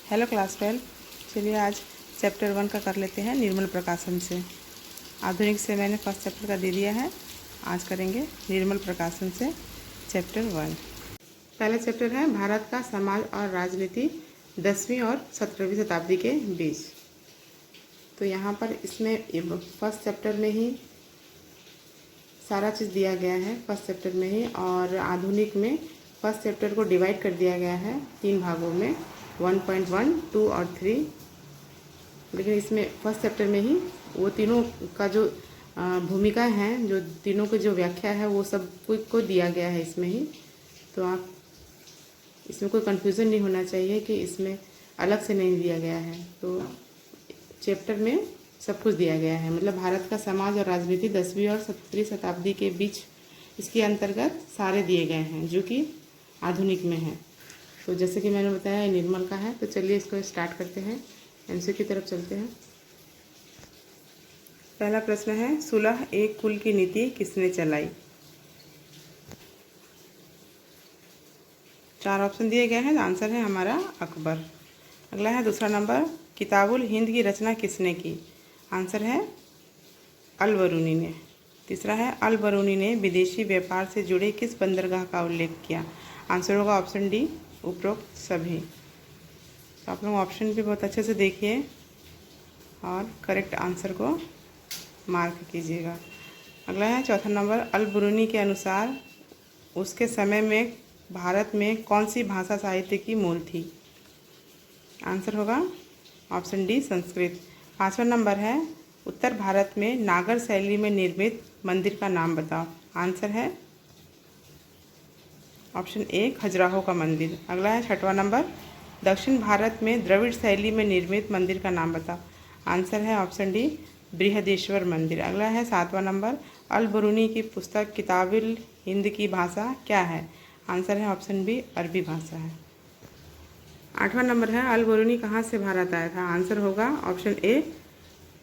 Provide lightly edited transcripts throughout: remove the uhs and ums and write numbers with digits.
Hello class 12। चलिए आज chapter 1 का कर लेते हैं निर्मल प्रकाशन से। आधुनिक से मैंने फर्स्ट चैप्टर का दे दिया है, आज करेंगे निर्मल प्रकाशन से चैप्टर 1। पहला चैप्टर है भारत का समाज और राजनीति 10वीं और 17वीं शताब्दी के बीच। तो यहाँ पर इसमें फर्स्ट चैप्टर में ही सारा चीज़ दिया गया है, फर्स्ट चैप्टर में ही। और आधुनिक में फर्स्ट चैप्टर को डिवाइड कर दिया गया है 3 भागों में, 1.1, 2 और 3। लेकिन इसमें फर्स्ट चैप्टर में ही वो तीनों का जो भूमिका है, जो तीनों की जो व्याख्या है, वो सब को दिया गया है इसमें ही। तो आप इसमें कोई कन्फ्यूज़न नहीं होना चाहिए कि इसमें अलग से नहीं दिया गया है। तो चैप्टर में सब कुछ दिया गया है, मतलब भारत का समाज और राजनीति 10वीं और 17वीं शताब्दी के बीच, इसके अंतर्गत सारे दिए गए हैं जो कि आधुनिक में है। तो जैसे कि मैंने बताया ये निर्मल का है। तो चलिए इसको स्टार्ट करते हैं, एमसीक्यू की तरफ चलते हैं। पहला प्रश्न है, सुलह एक कुल की नीति किसने चलाई? 4 ऑप्शन दिए गए हैं, आंसर है हमारा अकबर। अगला है दूसरा नंबर, किताबुल हिंद की रचना किसने की? आंसर है अल बरूनी ने। तीसरा है, अल बरूनी ने विदेशी व्यापार से जुड़े किस बंदरगाह का उल्लेख किया? आंसर होगा ऑप्शन डी, उपरोक्त सभी। तो आप लोग ऑप्शन भी बहुत अच्छे से देखिए और करेक्ट आंसर को मार्क कीजिएगा। अगला है चौथा नंबर, अल बरूनी के अनुसार उसके समय में भारत में कौन सी भाषा साहित्य की मूल थी? आंसर होगा ऑप्शन डी, संस्कृत। 5वां नंबर है, उत्तर भारत में नागर शैली में निर्मित मंदिर का नाम बताओ। आंसर है ऑप्शन ए, खजुराहो का मंदिर। अगला है 6वां नंबर, दक्षिण भारत में द्रविड़ शैली में निर्मित मंदिर का नाम बताओ। आंसर है ऑप्शन डी, बृहदेश्वर मंदिर। अगला है 7वां नंबर, अल बरूनी की पुस्तक किताबुल हिंद की भाषा क्या है? आंसर है ऑप्शन बी, अरबी भाषा है। 8वां नंबर है, अल बरूनी कहाँ से भारत आया था? आंसर होगा ऑप्शन ए,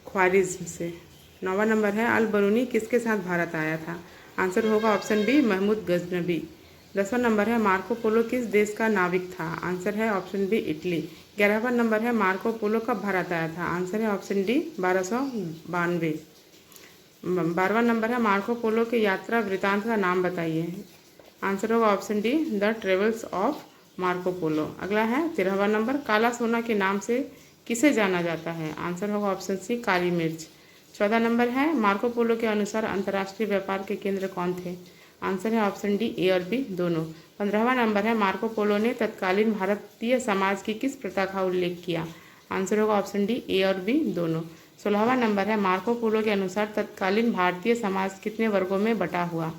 ख्वारिज्म से। 9वां नंबर है, अल बरूनी किसके साथ भारत आया था? आंसर होगा ऑप्शन बी, महमूद गजनबी। 10वां नंबर है, मार्को पोलो किस देश का नाविक था? आंसर है ऑप्शन बी, इटली। 11वां नंबर है, मार्को पोलो कब भारत आया था? आंसर है ऑप्शन डी, 1292। 12वां नंबर है, मार्को पोलो के यात्रा वृतांत का नाम बताइए। आंसर होगा option D, the travels of Marco Polo. अगला है 13वां नंबर, काला सोना के नाम से किसे जाना जाता है? आंसर होगा ऑप्शन सी, काली मिर्च। 14 नंबर है, मार्को पोलो के अनुसार अंतर्राष्ट्रीय व्यापार के केंद्र कौन थे? आंसर है ऑप्शन डी, ए और बी दोनों। 15वां नंबर है, मार्को पोलो ने तत्कालीन भारतीय समाज की किस प्रथा का उल्लेख किया? आंसर होगा ऑप्शन डी, ए और बी दोनों। 16वां नंबर है, मार्को पोलो के अनुसार तत्कालीन भारतीय समाज कितने वर्गों में बटा हुआ?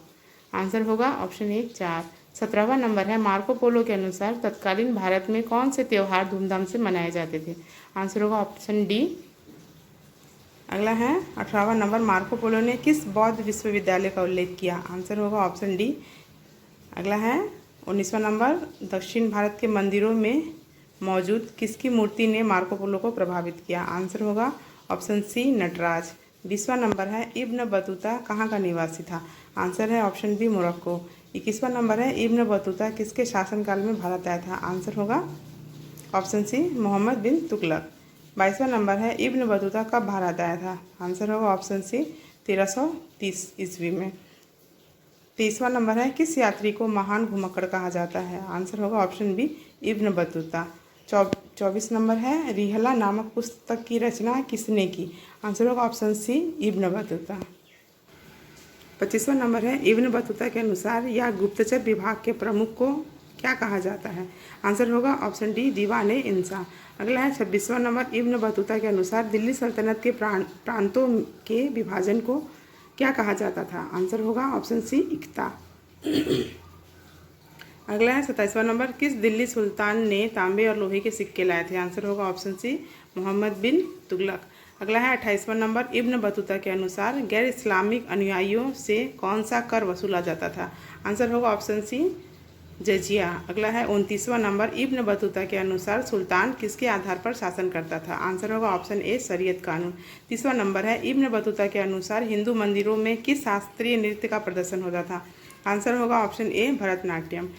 आंसर होगा ऑप्शन ए, 4। 17वां नंबर है, मार्को पोलो के अनुसार तत्कालीन भारत में कौन से त्यौहार धूमधाम से मनाए जाते थे? आंसर होगा ऑप्शन डी। अगला है 18वां नंबर, मार्को पोलो ने किस बौद्ध विश्वविद्यालय का उल्लेख किया? आंसर होगा ऑप्शन डी। अगला है 19वां नंबर, दक्षिण भारत के मंदिरों में मौजूद किसकी मूर्ति ने मार्को पोलो को प्रभावित किया? आंसर होगा ऑप्शन सी, नटराज। 20वां नंबर है, इब्न बतूता कहाँ का निवासी था? आंसर है ऑप्शन बी, मोरक्को। 21वां नंबर है, इब्न बतूता किसके शासनकाल में भारत आया था? आंसर होगा ऑप्शन सी, मोहम्मद बिन तुगलक। 22वां नंबर है, इब्न बतूता कब भारत आया था? आंसर होगा ऑप्शन सी, 1330 ईस्वी में। 23वां नंबर है, किस यात्री को महान घुमक्कड़ कहा जाता है? आंसर होगा option B, Ibn Battuta. 24 number है, रिहला नामक पुस्तक की रचना किसने की? आंसर होगा ऑप्शन सी, इब्न बतूता। 25वां नंबर है, इब्न बतूता के अनुसार या गुप्तचर विभाग के प्रमुख को क्या कहा जाता है? आंसर होगा ऑप्शन डी, दीवान ए इंसा। अगला है 26वां नंबर, इब्न बतूता के अनुसार दिल्ली सल्तनत के प्रांतों के विभाजन को क्या कहा जाता था? आंसर होगा ऑप्शन सी, इक्ता। अगला है 27वां नंबर, किस दिल्ली सुल्तान ने तांबे और लोहे के सिक्के लाए थे? आंसर होगा ऑप्शन सी, मोहम्मद बिन तुगलक। अगला है 28वां नंबर, इब्न बतूता के अनुसार गैर इस्लामिक अनुयायियों से कौन सा कर वसूला जाता था? आंसर होगा ऑप्शन सी, जजिया। अगला है 29वां नंबर, इब्न बतूता के अनुसार सुल्तान किसके आधार पर शासन करता था? आंसर होगा ऑप्शन ए शरीयत कानून। 30वां नंबर है, इब्न बतूता के अनुसार हिंदू मंदिरों में किस शास्त्रीय नृत्य का प्रदर्शन होता था? आंसर होगा ऑप्शन ए भरतनाट्यम।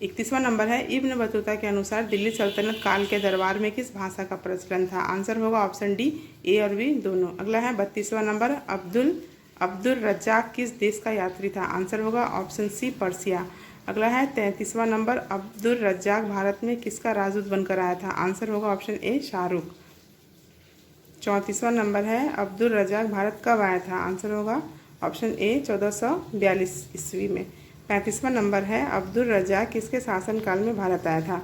31वां नंबर है, इब्न बतूता के अनुसार दिल्ली सल्तनत काल के दरबार में किस भाषा का प्रचलन था? आंसर होगा ऑप्शन डी ए और बी दोनों। अगला है 32वां नंबर, अब्दुल रज्जाक किस देश का यात्री था? आंसर होगा ऑप्शन सी पर्सिया। अगला है 33वां नंबर, अब्दुल रज्जाक भारत में किसका राजदूत बनकर आया था? आंसर होगा ऑप्शन ए शाहरुख। 34वां नंबर है, अब्दुल रज्जाक भारत कब आया था? आंसर होगा ऑप्शन ए 1442 ईस्वी में। 35वां नंबर है, अब्दुल रज्जाक किसके शासनकाल में भारत आया था?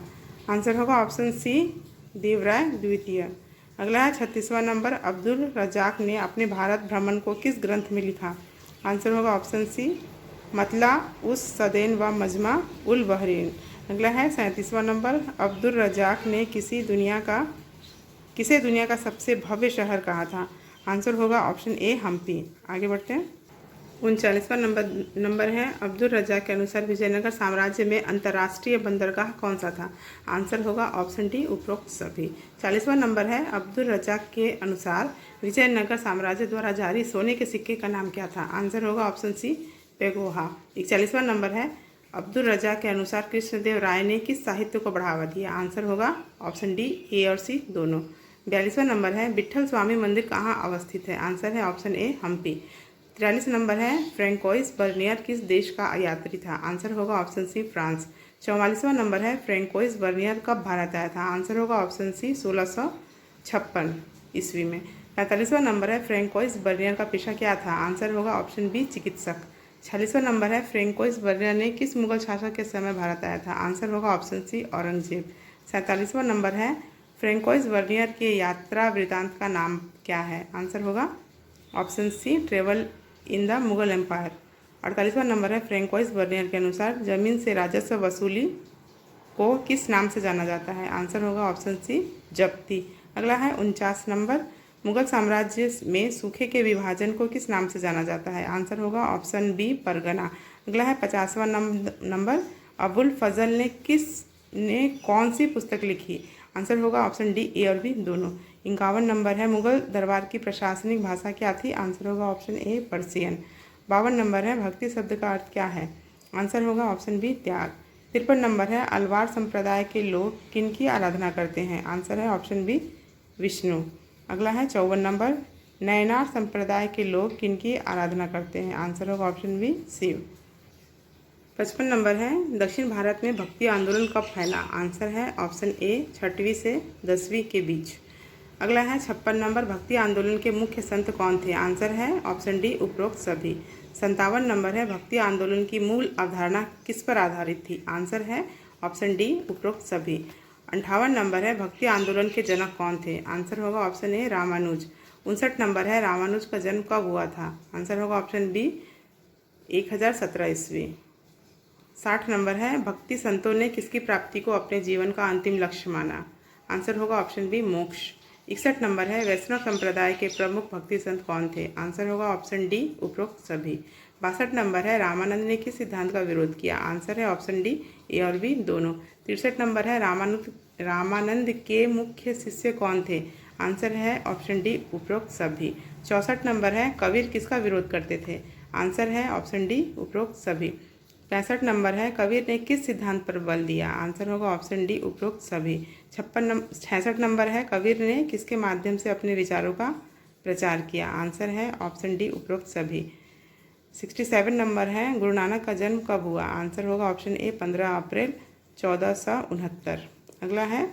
आंसर होगा ऑप्शन सी देवराय द्वितीय। अगला है 36वां नंबर, अब्दुल रज्जाक ने अपने भारत भ्रमण को किस ग्रंथ में लिखा? आंसर होगा ऑप्शन सी मतला उस सदैन व मजमा उल बहरीन। अगला है 37वां नंबर, अब्दुल रज्जाक ने किसे दुनिया का सबसे भव्य शहर कहा था? आंसर होगा ऑप्शन ए हम्पी। आगे बढ़ते हैं। 39वां नंबर है, अब्दुल रज्जाक के अनुसार विजयनगर साम्राज्य में अंतर्राष्ट्रीय बंदरगाह कौन सा था? आंसर होगा ऑप्शन डी उपरोक्त सभी। 40वां नंबर है, अब्दुल रज्जाक के अनुसार विजयनगर साम्राज्य द्वारा जारी सोने के सिक्के का नाम क्या था? आंसर होगा ऑप्शन सी पेगोहा। 41वां नंबर है, अब्दुल रज्जाक के अनुसार कृष्णदेव राय ने किस साहित्य को बढ़ावा दिया? आंसर होगा ऑप्शन डी ए और सी दोनों। 42वां नंबर है, विट्ठल स्वामी मंदिर कहाँ अवस्थित है? आंसर है ऑप्शन ए हम्पी। 43 नंबर है, फ्रैंकोइस बर्नियर किस देश का यात्री था? आंसर होगा ऑप्शन सी फ्रांस। 44वां नंबर है, फ्रैंकोइस बर्नियर कब भारत आया था? आंसर होगा ऑप्शन सी 1656 ईस्वी में। 45वां नंबर है, फ्रैंकोइस बर्नियर का पेशा क्या था? आंसर होगा ऑप्शन बी चिकित्सक। 46वां नंबर है, फ्रैंकोइस बर्नियर ने किस मुगल शासक के समय भारत आया था? आंसर होगा ऑप्शन सी औरंगजेब। 47वां नंबर है, फ्रैंकोइस बर्नियर के यात्रा वृतांत का नाम क्या है? आंसर होगा option C travel in the Mughal empire. 48वां नंबर है, फ्रैंकोइस बर्नियर के अनुसार जमीन से राजस्व वसूली को किस नाम से जाना जाता है? आंसर होगा ऑप्शन सी जब्ती। अगला है 49 नंबर, मुगल साम्राज्य में सूखे के विभाजन को किस नाम से जाना जाता है? आंसर होगा ऑप्शन बी परगना। अगला है 50वां नंबर, अबुल फजल ने कौन सी पुस्तक लिखी? आंसर होगा ऑप्शन डी ए और बी दोनों। 51 नंबर है, मुगल दरबार की प्रशासनिक भाषा क्या थी? आंसर होगा ऑप्शन ए पर्सियन। 52 नंबर है, भक्ति शब्द का अर्थ क्या है? आंसर होगा ऑप्शन बी त्याग। 53 नंबर है, अलवार संप्रदाय के लोग किनकी आराधना करते हैं? आंसर है ऑप्शन बी विष्णु। अगला है 54 नंबर, नयनार संप्रदाय के लोग किनकी आराधना करते हैं? आंसर होगा ऑप्शन बी शिव। 55 नंबर है, दक्षिण भारत में भक्ति आंदोलन कब फैला? आंसर है ऑप्शन ए 6वीं से 10वीं के बीच। अगला है 56 नंबर, भक्ति आंदोलन के मुख्य संत कौन थे? आंसर है ऑप्शन डी उपरोक्त सभी। 57 नंबर है, भक्ति आंदोलन की मूल अवधारणा किस पर आधारित थी? आंसर है ऑप्शन डी उपरोक्त सभी। 58 नंबर है, भक्ति आंदोलन के जनक कौन थे? आंसर होगा ऑप्शन ए रामानुज। 59 नंबर है, रामानुज का जन्म कब हुआ था? आंसर होगा ऑप्शन बी 1017 ईस्वी। 60 नंबर है, भक्ति संतों ने किसकी प्राप्ति को अपने जीवन का अंतिम लक्ष्य माना? आंसर होगा ऑप्शन बी मोक्ष। 61 नंबर है, वैष्णव संप्रदाय के प्रमुख भक्ति संत कौन थे? आंसर होगा ऑप्शन डी उपरोक्त सभी। 62 नंबर है, रामानंद ने किस सिद्धांत का विरोध किया? आंसर है ऑप्शन डी ए और बी दोनों। 63 नंबर है, रामानंद के मुख्य शिष्य कौन थे? आंसर है ऑप्शन डी उपरोक्त सभी। 64 नंबर है, कबीर किसका विरोध करते थे? आंसर है ऑप्शन डी उपरोक्त सभी। 65 नंबर है, कबीर ने किस सिद्धांत पर बल दिया? आंसर होगा ऑप्शन डी उपरोक्त सभी। 66 नंबर है, कबीर ने किसके माध्यम से अपने विचारों का प्रचार किया? आंसर है ऑप्शन डी उपरोक्त सभी। 67 नंबर है, गुरु नानक का जन्म कब हुआ? आंसर होगा ऑप्शन ए 15 अप्रैल 1469। अगला है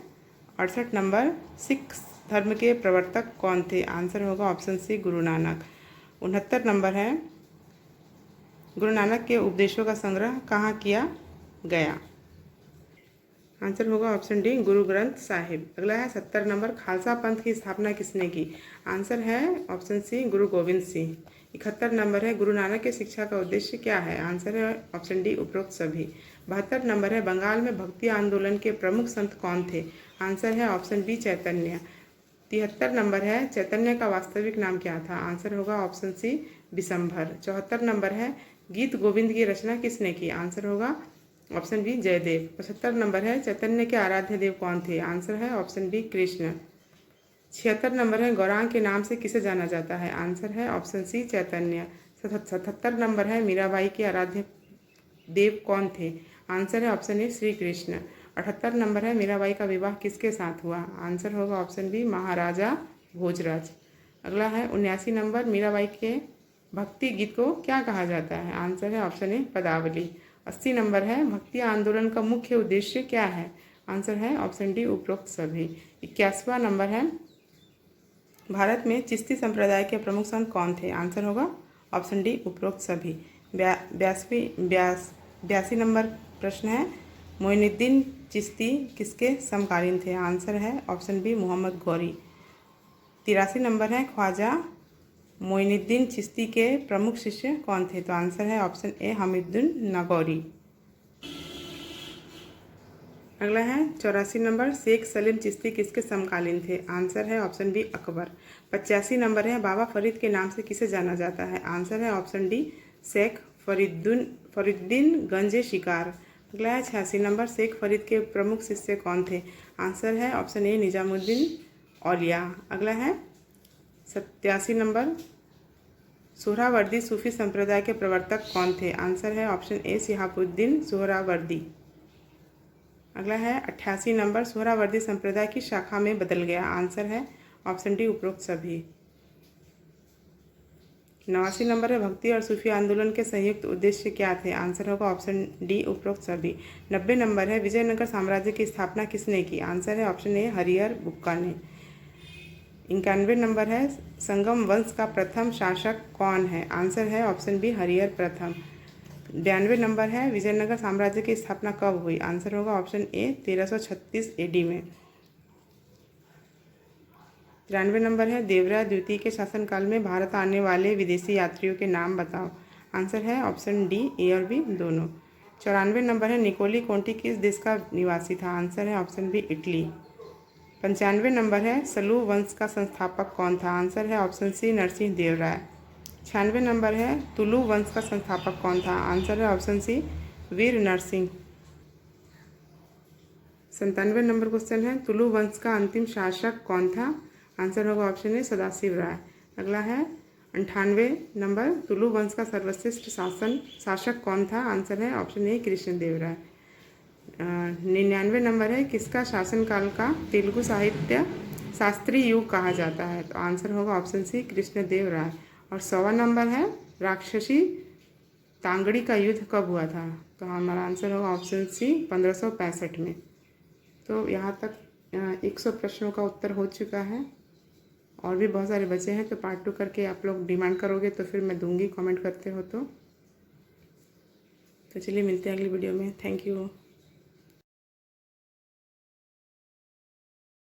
68 नंबर, सिख धर्म के प्रवर्तक कौन थे? आंसर होगा ऑप्शन सी गुरु नानक। 69 नंबर है, गुरु नानक के उपदेशों का संग्रह कहाँ किया गया? आंसर होगा ऑप्शन डी गुरु ग्रंथ साहिब। अगला है 70 नंबर, खालसा पंथ की स्थापना किसने की? आंसर है ऑप्शन सी गुरु गोविंद सिंह। 71 नंबर है, गुरु नानक की शिक्षा का उद्देश्य क्या है? आंसर है ऑप्शन डी उपरोक्त सभी। 72 नंबर है, बंगाल में भक्ति आंदोलन के प्रमुख संत कौन थे? आंसर है ऑप्शन बी चैतन्य। 73 नंबर है, चैतन्य का वास्तविक नाम क्या था? आंसर होगा ऑप्शन सी विशंभर। 74 नंबर है, गीत गोविंद की रचना किसने की? आंसर होगा ऑप्शन बी जयदेव। 75 नंबर है चैतन्य के आराध्य देव कौन थे? आंसर है ऑप्शन बी कृष्ण। 76 नंबर है गौरांग के नाम से किसे जाना जाता है? आंसर है ऑप्शन सी चैतन्य। 77 नंबर है मीराबाई के आराध्य देव कौन थे? आंसर है ऑप्शन ए श्री कृष्ण। 78 नंबर है मीराबाई का विवाह किसके साथ हुआ? आंसर होगा ऑप्शन बी महाराजा भोजराज। अगला है 79 नंबर मीराबाई के भक्ति गीत को क्या कहा जाता है? आंसर है ऑप्शन ए पदावली। 80 नंबर है भक्ति आंदोलन का मुख्य उद्देश्य क्या है? आंसर है ऑप्शन डी उपरोक्त सभी। 81वां नंबर है भारत में चिश्ती संप्रदाय के प्रमुख संत कौन थे? आंसर होगा ऑप्शन डी उपरोक्त सभी। 82 नंबर प्रश्न है मोइनुद्दीन चिश्ती किसके समकालीन थे? आंसर है option B Mohammad Ghori. 83 number है ख्वाजा मोइनुद्दीन चिश्ती के प्रमुख शिष्य कौन थे? तो आंसर है ऑप्शन ए हमीदुन नागौरी। अगला है 84 नंबर शेख सलीम चिश्ती किसके समकालीन थे? आंसर है ऑप्शन बी अकबर। 85 नंबर है बाबा फरीद के नाम से किसे जाना जाता है? आंसर है ऑप्शन डी शेख फरीदुद्दीन गंजे शिकार। अगला है 86 नंबर शेख फरीद के प्रमुख शिष्य कौन थे? आंसर है ऑप्शन ए निजामुद्दीन औलिया। अगला है 87 नंबर सोहरावर्दी सूफी संप्रदाय के प्रवर्तक कौन थे? आंसर है ऑप्शन ए शिहाबुद्दीन सोहरावर्दी। अगला है 88 नंबर सोहरावर्दी संप्रदाय की शाखा में बदल गया? आंसर है ऑप्शन डी उपरोक्त सभी। 89 नंबर है भक्ति और सूफी आंदोलन के संयुक्त उद्देश्य क्या थे? आंसर होगा ऑप्शन डी उपरोक्त सभी। 90 नंबर है विजयनगर साम्राज्य की स्थापना किसने की? आंसर है ऑप्शन ए हरिहर बुक्का ने। 91 नंबर है संगम वंश का प्रथम शासक कौन है? आंसर है ऑप्शन बी हरिहर प्रथम। 92 नंबर है विजयनगर साम्राज्य की स्थापना कब हुई? आंसर होगा ऑप्शन ए 1336 एडी में। 93 नंबर है देवराय द्वितीय के शासनकाल में भारत आने वाले विदेशी यात्रियों के नाम बताओ? आंसर है ऑप्शन डी ए और बी दोनों। 94 नंबर है निकोली कोंटी किस देश का निवासी था? आंसर है ऑप्शन बी इटली। 95 नंबर है सलू वंश का संस्थापक कौन था? आंसर है ऑप्शन सी नरसिंह देव राय। 96 नंबर है तुलु वंश का संस्थापक कौन था? आंसर है ऑप्शन सी वीर नरसिंह। 97 नंबर क्वेश्चन है तुलु वंश का अंतिम शासक कौन था? आंसर होगा ऑप्शन ए सदाशिव राय। अगला है 98 नंबर तुलु वंश का सर्वश्रेष्ठ शासक कौन था? आंसर है option A Krishnadeva Raya. 99 number है किसका शासनकाल का तेलुगु साहित्य शास्त्रीय युग कहा जाता है? तो आंसर होगा ऑप्शन सी कृष्णदेव राय। और 100वां नंबर है राक्षसी तांगड़ी का युद्ध कब हुआ था? तो हमारा आंसर होगा ऑप्शन सी 1565 में। तो यहाँ तक 100 प्रश्नों का उत्तर हो चुका है और भी बहुत सारे बचे हैं। तो पार्ट 2 करके आप लोग डिमांड करोगे तो फिर मैं दूंगी, कमेंट करते हो तो चलिए मिलते हैं अगली वीडियो में। Thank you.